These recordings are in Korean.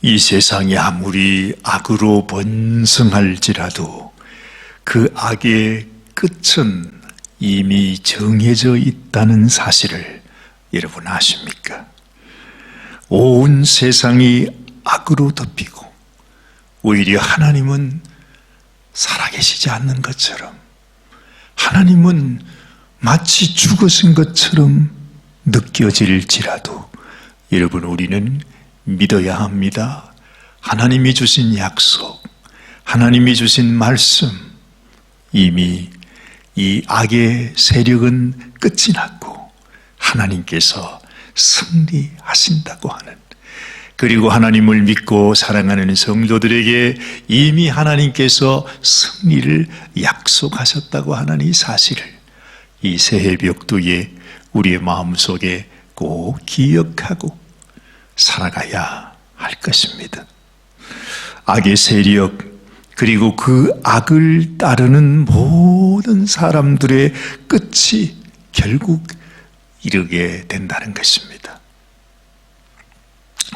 이 세상이 아무리 악으로 번성할지라도 그 악의 끝은 이미 정해져 있다는 사실을 여러분 아십니까? 온 세상이 악으로 덮이고 오히려 하나님은 살아계시지 않는 것처럼, 하나님은 마치 죽으신 것처럼 느껴질지라도 여러분, 우리는 믿어야 합니다. 하나님이 주신 약속, 하나님이 주신 말씀, 이미 이 악의 세력은 끝이 났고 하나님께서 승리하신다고 하는, 그리고 하나님을 믿고 사랑하는 성도들에게 이미 하나님께서 승리를 약속하셨다고 하는 이 사실을 이 새해 벽두에 우리의 마음속에 꼭 기억하고 살아가야 할 것입니다. 악의 세력, 그리고 그 악을 따르는 모든 사람들의 끝이 결국 이르게 된다는 것입니다.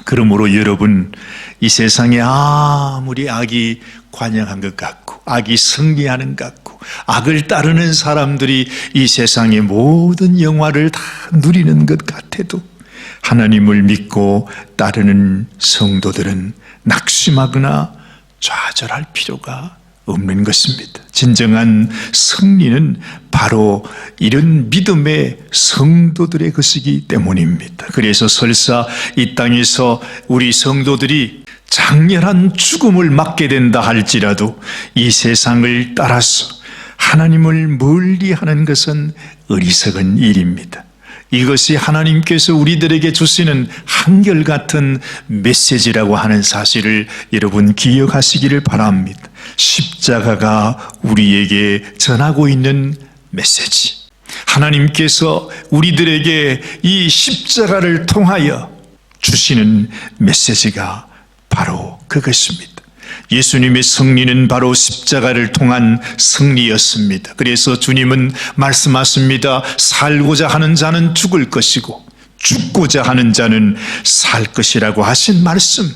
그러므로 여러분, 이 세상에 아무리 악이 관영한 것 같고 악이 승리하는 것 같고 악을 따르는 사람들이 이 세상의 모든 영화를 다 누리는 것 같아도 하나님을 믿고 따르는 성도들은 낙심하거나 좌절할 필요가 없는 것입니다. 진정한 승리는 바로 이런 믿음의 성도들의 것이기 때문입니다. 그래서 설사 이 땅에서 우리 성도들이 장렬한 죽음을 맞게 된다 할지라도 이 세상을 따라서 하나님을 멀리하는 것은 어리석은 일입니다. 이것이 하나님께서 우리들에게 주시는 한결같은 메시지라고 하는 사실을 여러분 기억하시기를 바랍니다. 십자가가 우리에게 전하고 있는 메시지, 하나님께서 우리들에게 이 십자가를 통하여 주시는 메시지가 바로 그것입니다. 예수님의 승리는 바로 십자가를 통한 승리였습니다. 그래서 주님은 말씀하십니다. 살고자 하는 자는 죽을 것이고 죽고자 하는 자는 살 것이라고 하신 말씀,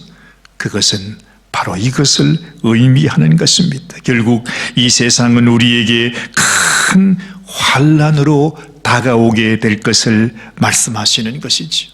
그것은 바로 이것을 의미하는 것입니다. 결국 이 세상은 우리에게 큰 환난으로 다가오게 될 것을 말씀하시는 것이지요.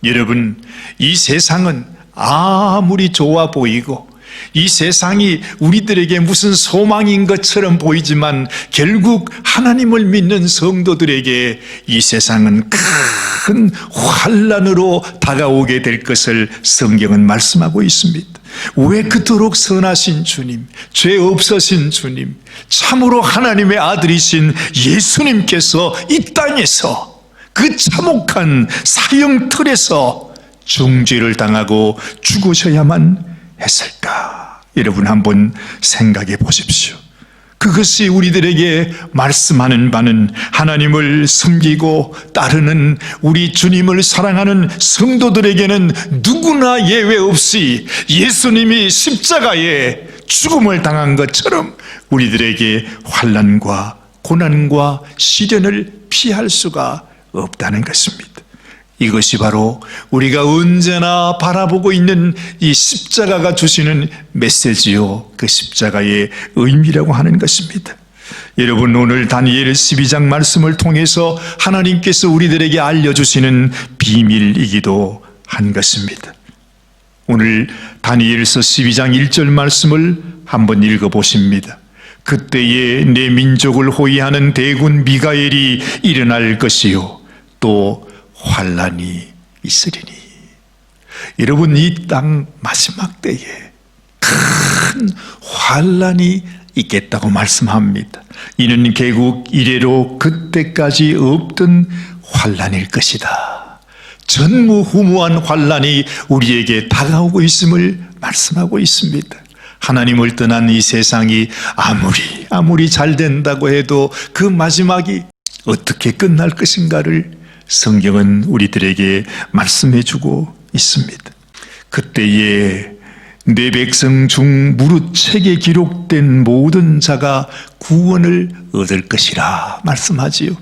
여러분, 이 세상은 아무리 좋아 보이고 이 세상이 우리들에게 무슨 소망인 것처럼 보이지만 결국 하나님을 믿는 성도들에게 이 세상은 큰 환난으로 다가오게 될 것을 성경은 말씀하고 있습니다. 왜 그토록 선하신 주님, 죄 없으신 주님, 참으로 하나님의 아들이신 예수님께서 이 땅에서 그 참혹한 사형틀에서 중죄를 당하고 죽으셔야만 했을까? 여러분 한번 생각해 보십시오. 그것이 우리들에게 말씀하는 바는 하나님을 섬기고 따르는 우리 주님을 사랑하는 성도들에게는 누구나 예외 없이 예수님이 십자가에 죽음을 당한 것처럼 우리들에게 환난과 고난과 시련을 피할 수가 없다는 것입니다. 이것이 바로 우리가 언제나 바라보고 있는 이 십자가가 주시는 메시지요, 그 십자가의 의미라고 하는 것입니다. 여러분, 오늘 다니엘 12장 말씀을 통해서 하나님께서 우리들에게 알려주시는 비밀이기도 한 것입니다. 오늘 다니엘서 12장 1절 말씀을 한번 읽어보십니다. 그때에 내 민족을 호위하는 대군 미가엘이 일어날 것이요 또 환난이 있으리니. 여러분, 이 땅 마지막 때에 큰 환난이 있겠다고 말씀합니다. 이는 개국 이래로 그때까지 없던 환난일 것이다. 전무후무한 환난이 우리에게 다가오고 있음을 말씀하고 있습니다. 하나님을 떠난 이 세상이 아무리 잘 된다고 해도 그 마지막이 어떻게 끝날 것인가를 성경은 우리들에게 말씀해주고 있습니다. 그때에 내 백성 중 무릇 책에 기록된 모든 자가 구원을 얻을 것이라 말씀하지요.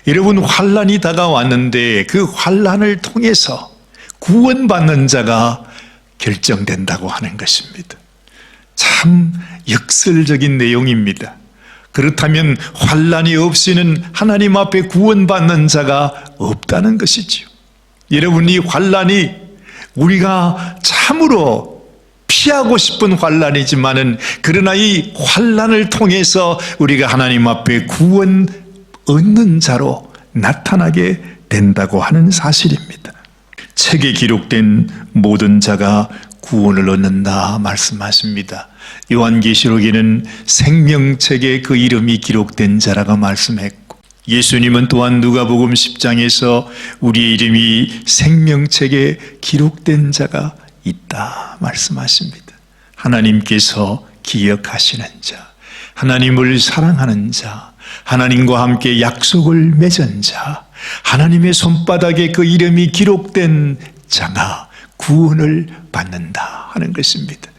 여러분, 환난이 다가왔는데 그 환난을 통해서 구원받는 자가 결정된다고 하는 것입니다. 참 역설적인 내용입니다. 그렇다면 환난이 없이는 하나님 앞에 구원받는 자가 없다는 것이지요. 여러분, 이 환난이 우리가 참으로 피하고 싶은 환난이지만은, 그러나 이 환난을 통해서 우리가 하나님 앞에 구원 얻는 자로 나타나게 된다고 하는 사실입니다. 책에 기록된 모든 자가 구원을 얻는다 말씀하십니다. 요한계시록에는 생명책에 그 이름이 기록된 자라고 말씀했고, 예수님은 또한 누가복음 10장에서 우리의 이름이 생명책에 기록된 자가 있다 말씀하십니다. 하나님께서 기억하시는 자, 하나님을 사랑하는 자, 하나님과 함께 약속을 맺은 자, 하나님의 손바닥에 그 이름이 기록된 자가 구원을 받는다 하는 것입니다.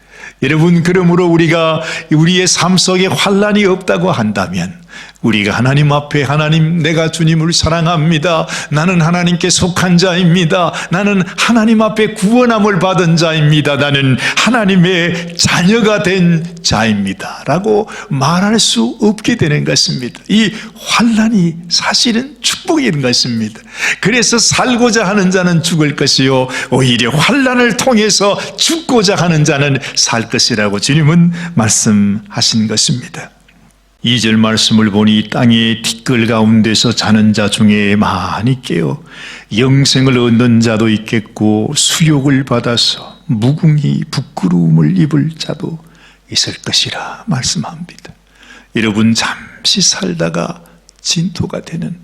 여러분, 그러므로 우리가 우리의 삶 속에 환난이 없다고 한다면, 우리가 하나님 앞에, 하나님, 내가 주님을 사랑합니다, 나는 하나님께 속한 자입니다, 나는 하나님 앞에 구원함을 받은 자입니다, 나는 하나님의 자녀가 된 자입니다 라고 말할 수 없게 되는 것입니다. 이 환난이 사실은 축복인 것입니다. 그래서 살고자 하는 자는 죽을 것이요 오히려 환난을 통해서 죽고자 하는 자는 살 것이라고 주님은 말씀하신 것입니다. 2절 말씀을 보니 땅의 티끌 가운데서 자는 자 중에 많이 깨어 영생을 얻는 자도 있겠고, 수욕을 받아서 무궁히 부끄러움을 입을 자도 있을 것이라 말씀합니다. 여러분, 잠시 살다가 진토가 되는,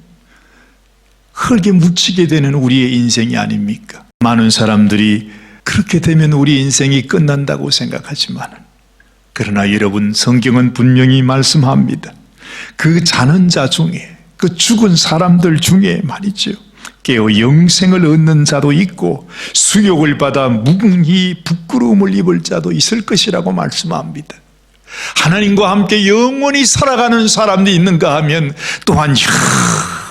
흙에 묻히게 되는 우리의 인생이 아닙니까? 많은 사람들이 그렇게 되면 우리 인생이 끝난다고 생각하지만, 그러나 여러분, 성경은 분명히 말씀합니다. 그 자는 자 중에, 그 죽은 사람들 중에 말이죠, 깨어 영생을 얻는 자도 있고 수욕을 받아 무궁히 부끄러움을 입을 자도 있을 것이라고 말씀합니다. 하나님과 함께 영원히 살아가는 사람들이 있는가 하면 또한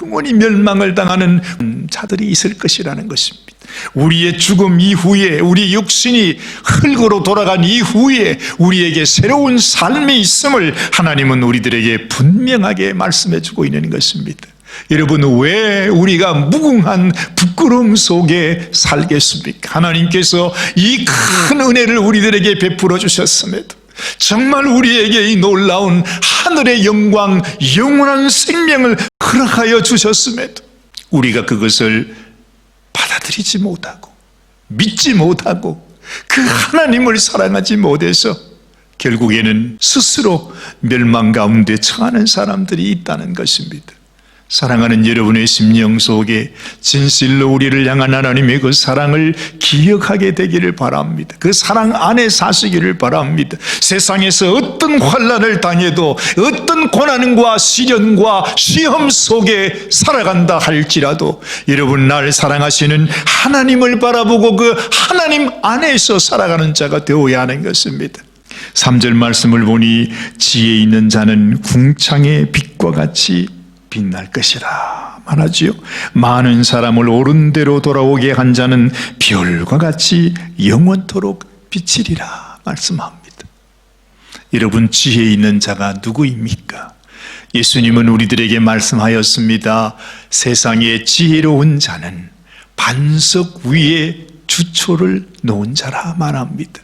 영원히 멸망을 당하는 자들이 있을 것이라는 것입니다. 우리의 죽음 이후에, 우리 육신이 흙으로 돌아간 이후에 우리에게 새로운 삶이 있음을 하나님은 우리들에게 분명하게 말씀해 주고 있는 것입니다. 여러분, 왜 우리가 무궁한 부끄러움 속에 살겠습니까? 하나님께서 이 큰 은혜를 우리들에게 베풀어 주셨음에도, 정말 우리에게 이 놀라운 하늘의 영광, 영원한 생명을 허락하여 주셨음에도 우리가 그것을 받아들이지 못하고 믿지 못하고 그 하나님을 사랑하지 못해서 결국에는 스스로 멸망 가운데 처하는 사람들이 있다는 것입니다. 사랑하는 여러분의 심령 속에 진실로 우리를 향한 하나님의 그 사랑을 기억하게 되기를 바랍니다. 그 사랑 안에 사시기를 바랍니다. 세상에서 어떤 환난을 당해도, 어떤 고난과 시련과 시험 속에 살아간다 할지라도 여러분, 나를 사랑하시는 하나님을 바라보고 그 하나님 안에서 살아가는 자가 되어야 하는 것입니다. 3절 말씀을 보니 지혜 있는 자는 궁창의 빛과 같이 빛날 것이라 말하지요. 많은 사람을 옳은 대로 돌아오게 한 자는 별과 같이 영원토록 비치리라 말씀합니다. 여러분, 지혜 있는 자가 누구입니까? 예수님은 우리들에게 말씀하였습니다. 세상에 지혜로운 자는 반석 위에 주초를 놓은 자라 말합니다.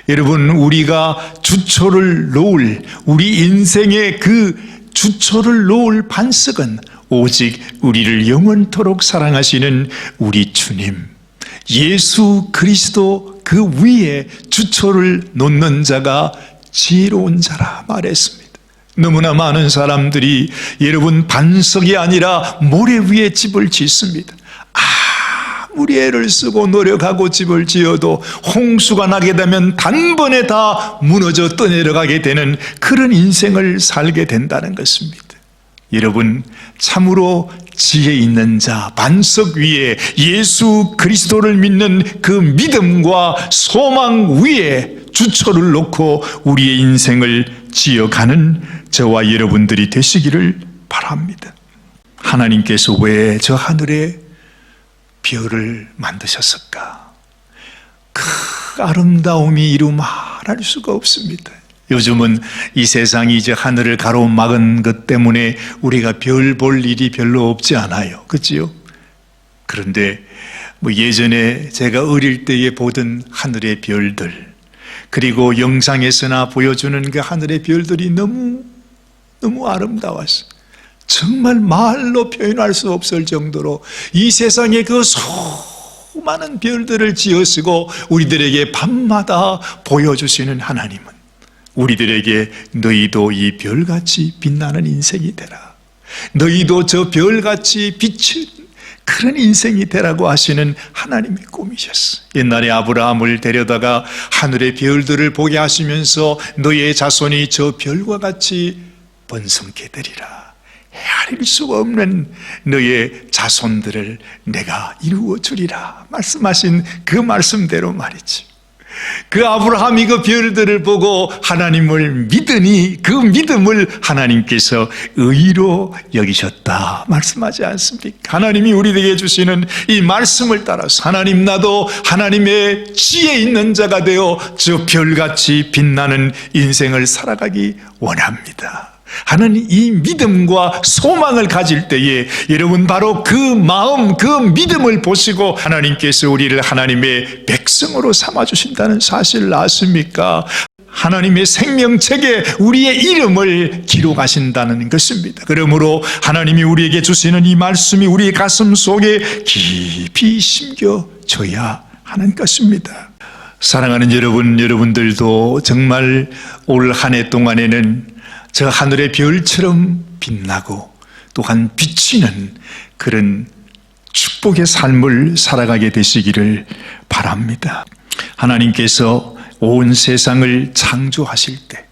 여러분, 우리가 주초를 놓을, 우리 인생의 그 주초를 놓을 반석은 오직 우리를 영원토록 사랑하시는 우리 주님 예수 그리스도, 그 위에 주초를 놓는 자가 지혜로운 자라 말했습니다. 너무나 많은 사람들이 여러분, 반석이 아니라 모래 위에 집을 짓습니다. 아무리 애를 쓰고 노력하고 집을 지어도 홍수가 나게 되면 단번에 다 무너져 떠내려가게 되는 그런 인생을 살게 된다는 것입니다. 여러분, 참으로 지혜 있는 자, 반석 위에 예수 그리스도를 믿는 그 믿음과 소망 위에 주초를 놓고 우리의 인생을 지어가는 저와 여러분들이 되시기를 바랍니다. 하나님께서 왜 저 하늘에 별을 만드셨을까? 그 아름다움이 이루 말할 수가 없습니다. 요즘은 이 세상이 이제 하늘을 가로막은 것 때문에 우리가 별 볼 일이 별로 없지 않아요. 그렇지요? 그런데 예전에 제가 어릴 때에 보던 하늘의 별들, 그리고 영상에서나 보여주는 그 하늘의 별들이 너무 아름다웠어요. 정말 말로 표현할 수 없을 정도로 이 세상에 그 수많은 별들을 지어쓰고 우리들에게 밤마다 보여주시는 하나님은 우리들에게 너희도 이 별같이 빛나는 인생이 되라, 너희도 저 별같이 비친 그런 인생이 되라고 하시는 하나님의 꿈이셨어요. 옛날에 아브라함을 데려다가 하늘의 별들을 보게 하시면서 너의 자손이 저 별과 같이 번성케 되리라, 헤아릴 수 없는 너의 자손들을 내가 이루어 주리라 말씀하신 그 말씀대로 말이지. 그 아브라함이 그 별들을 보고 하나님을 믿으니 그 믿음을 하나님께서 의로 여기셨다 말씀하지 않습니까? 하나님이 우리에게 주시는 이 말씀을 따라서 하나님, 나도 하나님의 지혜 있는 자가 되어 저 별같이 빛나는 인생을 살아가기 원합니다 하는 이 믿음과 소망을 가질 때에 여러분 바로 그 마음, 그 믿음을 보시고 하나님께서 우리를 하나님의 백성으로 삼아주신다는 사실을 아십니까? 하나님의 생명책에 우리의 이름을 기록하신다는 것입니다. 그러므로 하나님이 우리에게 주시는 이 말씀이 우리의 가슴 속에 깊이 심겨져야 하는 것입니다. 사랑하는 여러분, 여러분들도 정말 올 한 해 동안에는 저 하늘의 별처럼 빛나고 또한 비치는 그런 축복의 삶을 살아가게 되시기를 바랍니다. 하나님께서 온 세상을 창조하실 때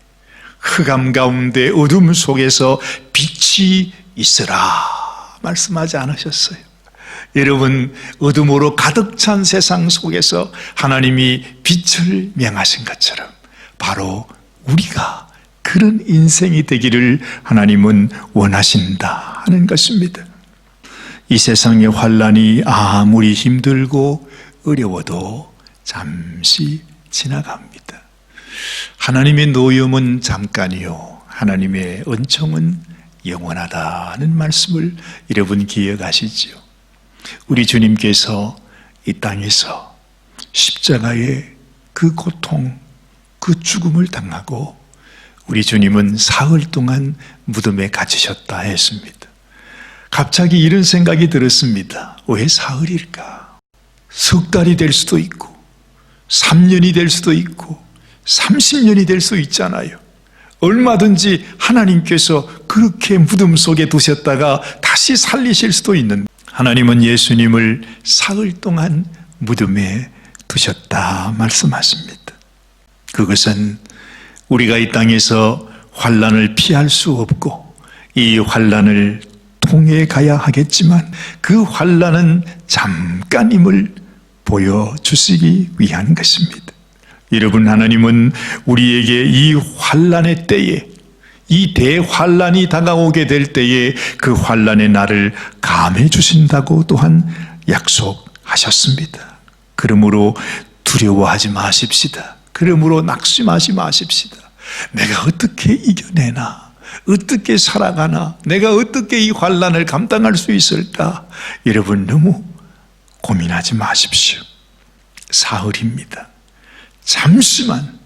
흑암 가운데 어둠 속에서 빛이 있으라 말씀하지 않으셨어요? 여러분, 어둠으로 가득 찬 세상 속에서 하나님이 빛을 명하신 것처럼 바로 우리가 그런 인생이 되기를 하나님은 원하신다 하는 것입니다. 이 세상의 환난이 아무리 힘들고 어려워도 잠시 지나갑니다. 하나님의 노염은 잠깐이요 하나님의 은총은 영원하다는 말씀을 여러분 기억하시죠? 우리 주님께서 이 땅에서 십자가의 그 고통, 그 죽음을 당하고 우리 주님은 사흘 동안 무덤에 갇히셨다 했습니다. 갑자기 이런 생각이 들었습니다. 왜 사흘일까? 석 달이 될 수도 있고 3년이 될 수도 있고 30년이 될 수 있잖아요. 얼마든지 하나님께서 그렇게 무덤 속에 두셨다가 다시 살리실 수도 있는데 하나님은 예수님을 사흘 동안 무덤에 두셨다 말씀하십니다. 그것은 우리가 이 땅에서 환난을 피할 수 없고 이 환난을 통해 가야 하겠지만 그 환난은 잠깐임을 보여주시기 위한 것입니다. 여러분, 하나님은 우리에게 이 환난의 때에, 이 대환난이 다가오게 될 때에 그 환난의 날을 감해 주신다고 또한 약속하셨습니다. 그러므로 두려워하지 마십시다. 그러므로 낙심하지 마십시다. 내가 어떻게 이겨내나? 어떻게 살아가나? 내가 어떻게 이 환난을 감당할 수 있을까? 여러분, 너무 고민하지 마십시오. 사흘입니다. 잠시만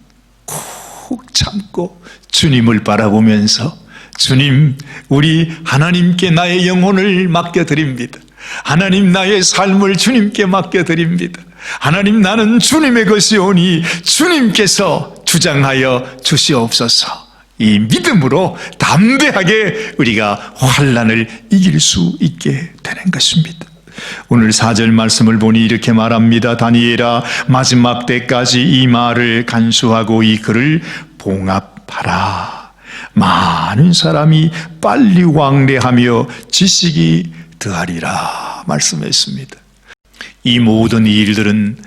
콕 참고 주님을 바라보면서 주님, 우리 하나님께 나의 영혼을 맡겨드립니다. 하나님, 나의 삶을 주님께 맡겨드립니다. 하나님, 나는 주님의 것이오니 주님께서 주장하여 주시옵소서. 이 믿음으로 담대하게 우리가 환난을 이길 수 있게 되는 것입니다. 오늘 4절 말씀을 보니 이렇게 말합니다. 다니엘아, 마지막 때까지 이 말을 간수하고 이 글을 봉합하라. 많은 사람이 빨리 왕래하며 지식이 더하리라 말씀했습니다. 이 모든 일들은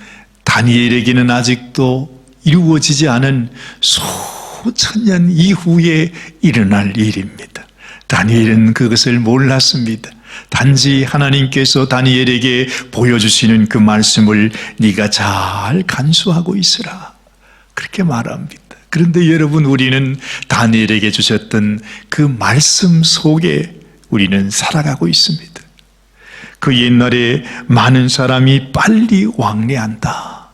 다니엘에게는 아직도 이루어지지 않은 수천 년 이후에 일어날 일입니다. 다니엘은 그것을 몰랐습니다. 단지 하나님께서 다니엘에게 보여주시는 그 말씀을 네가 잘 간수하고 있으라. 그렇게 말합니다. 그런데 여러분, 우리는 다니엘에게 주셨던 그 말씀 속에 우리는 살아가고 있습니다. 그 옛날에 많은 사람이 빨리 왕래한다.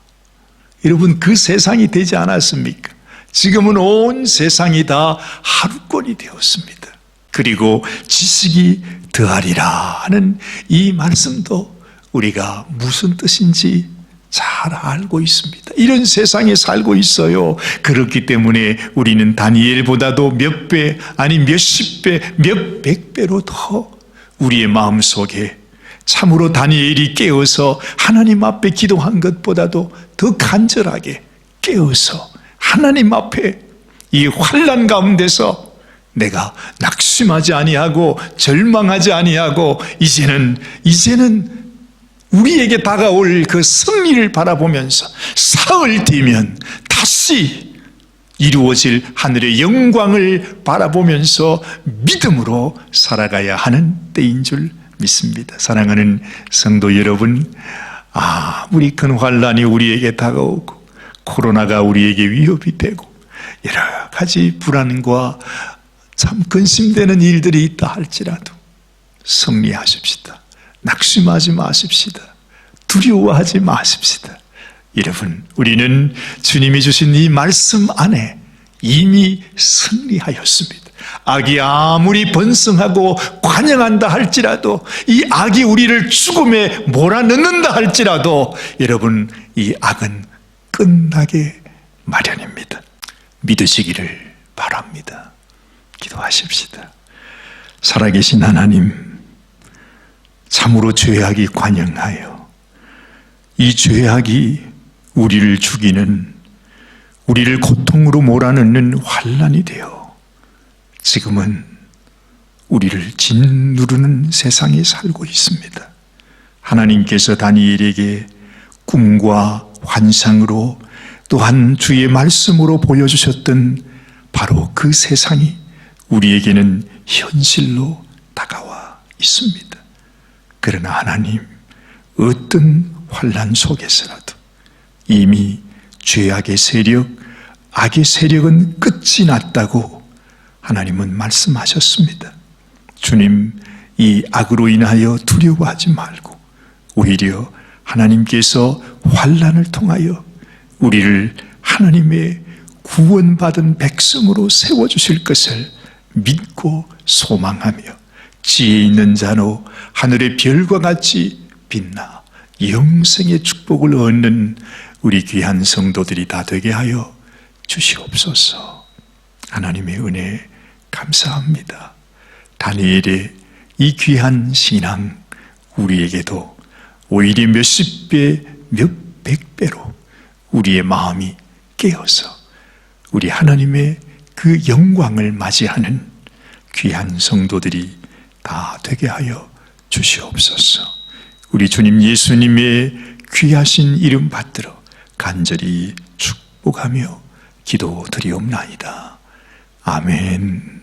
여러분, 그 세상이 되지 않았습니까? 지금은 온 세상이 다 하루권이 되었습니다. 그리고 지식이 더하리라 하는 이 말씀도 우리가 무슨 뜻인지 잘 알고 있습니다. 이런 세상에 살고 있어요. 그렇기 때문에 우리는 다니엘보다도 몇 배, 아니 몇십 배, 몇백 배로 더 우리의 마음속에 참으로 다니엘이 깨어서 하나님 앞에 기도한 것보다도 더 간절하게 깨어서 하나님 앞에 이 환난 가운데서 내가 낙심하지 아니하고 절망하지 아니하고 이제는 우리에게 다가올 그 승리를 바라보면서 사흘 뒤면 다시 이루어질 하늘의 영광을 바라보면서 믿음으로 살아가야 하는 때인 줄 믿습니다. 사랑하는 성도 여러분, 아무리 큰 환난이 우리에게 다가오고 코로나가 우리에게 위협이 되고 여러 가지 불안과 참 근심되는 일들이 있다 할지라도 승리하십시다. 낙심하지 마십시다. 두려워하지 마십시다. 여러분, 우리는 주님이 주신 이 말씀 안에 이미 승리하였습니다. 악이 아무리 번성하고 관영한다 할지라도, 이 악이 우리를 죽음에 몰아넣는다 할지라도 여러분, 이 악은 끝나게 마련입니다. 믿으시기를 바랍니다. 기도하십시다. 살아계신 하나님, 참으로 죄악이 관영하여 이 죄악이 우리를 죽이는, 우리를 고통으로 몰아넣는 환난이 되어 지금은 우리를 짓누르는 세상에 살고 있습니다. 하나님께서 다니엘에게 꿈과 환상으로 또한 주의 말씀으로 보여주셨던 바로 그 세상이 우리에게는 현실로 다가와 있습니다. 그러나 하나님, 어떤 환난 속에서라도 이미 죄악의 세력, 악의 세력은 끝이 났다고 하나님은 말씀하셨습니다. 주님, 이 악으로 인하여 두려워하지 말고 오히려 하나님께서 환난을 통하여 우리를 하나님의 구원받은 백성으로 세워주실 것을 믿고 소망하며 지혜 있는 자로 하늘의 별과 같이 빛나 영생의 축복을 얻는 우리 귀한 성도들이 다 되게 하여 주시옵소서. 하나님의 은혜 감사합니다. 다니엘의 이 귀한 신앙 우리에게도 오히려 몇십 배, 몇백 배로 우리의 마음이 깨어서 우리 하나님의 그 영광을 맞이하는 귀한 성도들이 다 되게 하여 주시옵소서. 우리 주님 예수님의 귀하신 이름 받들어 간절히 축복하며 기도드리옵나이다. 아멘.